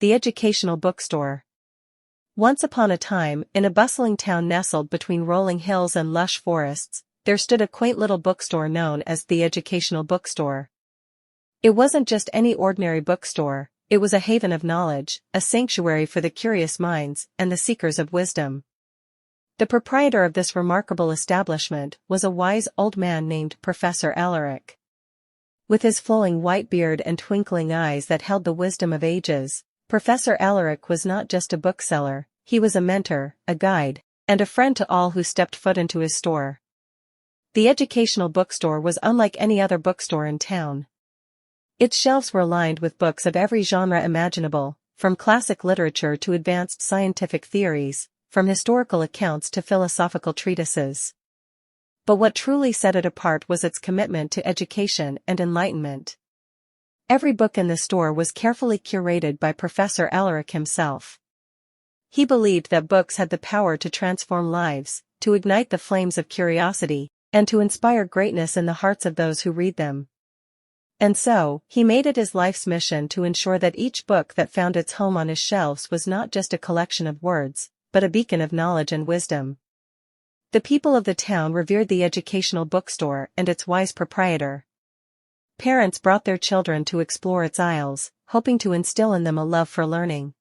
the educational bookstore. Once upon a time, in a bustling town nestled between rolling hills and lush forests, there stood a quaint little bookstore known as the educational bookstore. It wasn't just any ordinary bookstore, it was a haven of knowledge, a sanctuary for the curious minds and the seekers of wisdom. The proprietor of this remarkable establishment was a wise old man named Professor Alaric. With his flowing white beard and twinkling eyes that held the wisdom of ages, Professor Alaric was not just a bookseller, he was a mentor, a guide, and a friend to all who stepped foot into his store. The educational bookstore was unlike any other bookstore in town. Its shelves were lined with books of every genre imaginable, from classic literature to advanced scientific theories, from historical accounts to philosophical treatises. But what truly set it apart was its commitment to education and enlightenment. Every book in the store was carefully curated by Professor Alaric himself. He believed that books had the power to transform lives, to ignite the flames of curiosity, and to inspire greatness in the hearts of those who read them. And so, he made it his life's mission to ensure that each book that found its home on his shelves was not just a collection of words, but a beacon of knowledge and wisdom. The people of the town revered the educational bookstore and its wise proprietor. Parents brought their children to explore its aisles, hoping to instill in them a love for learning.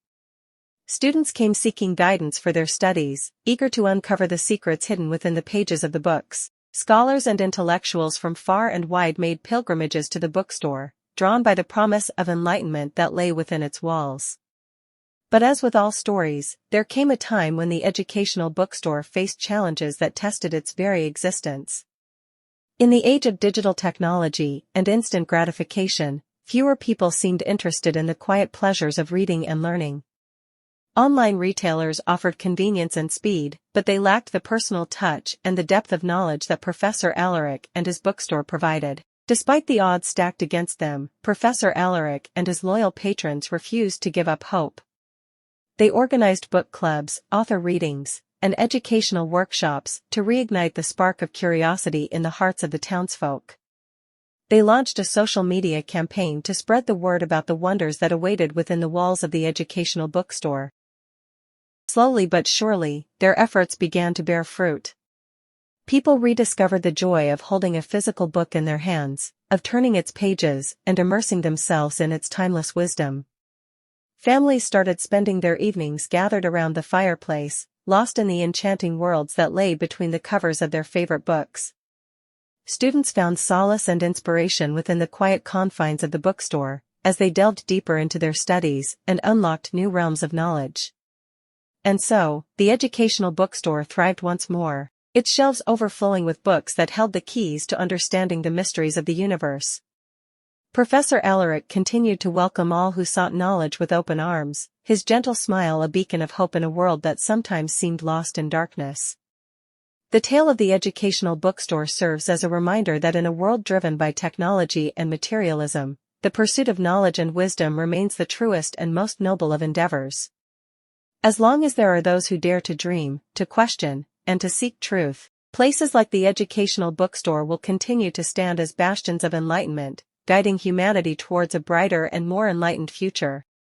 Students came seeking guidance for their studies, eager to uncover the secrets hidden within the pages of the books. Scholars and intellectuals from far and wide made pilgrimages to the bookstore, drawn by the promise of enlightenment that lay within its walls. But as with all stories, there came a time when the educational bookstore faced challenges that tested its very existence. In the age of digital technology and instant gratification, fewer people seemed interested in the quiet pleasures of reading and learning. Online retailers offered convenience and speed, but they lacked the personal touch and the depth of knowledge that Professor Alaric and his bookstore provided. Despite the odds stacked against them, Professor Alaric and his loyal patrons refused to give up hope. They organized book clubs, author readings, and educational workshops to reignite the spark of curiosity in the hearts of the townsfolk. They launched a social media campaign to spread the word about the wonders that awaited within the walls of the educational bookstore. Slowly but surely, their efforts began to bear fruit. People rediscovered the joy of holding a physical book in their hands, of turning its pages and immersing themselves in its timeless wisdom. Families started spending their evenings gathered around the fireplace, lost in the enchanting worlds that lay between the covers of their favorite books. Students found solace and inspiration within the quiet confines of the bookstore, as they delved deeper into their studies and unlocked new realms of knowledge. And so, the educational bookstore thrived once more, its shelves overflowing with books that held the keys to understanding the mysteries of the universe. Professor Alaric continued to welcome all who sought knowledge with open arms, his gentle smile a beacon of hope in a world that sometimes seemed lost in darkness. The tale of the educational bookstore serves as a reminder that in a world driven by technology and materialism, the pursuit of knowledge and wisdom remains the truest and most noble of endeavors. As long as there are those who dare to dream, to question, and to seek truth, places like the educational bookstore will continue to stand as bastions of enlightenment, guiding humanity towards a brighter and more enlightened future.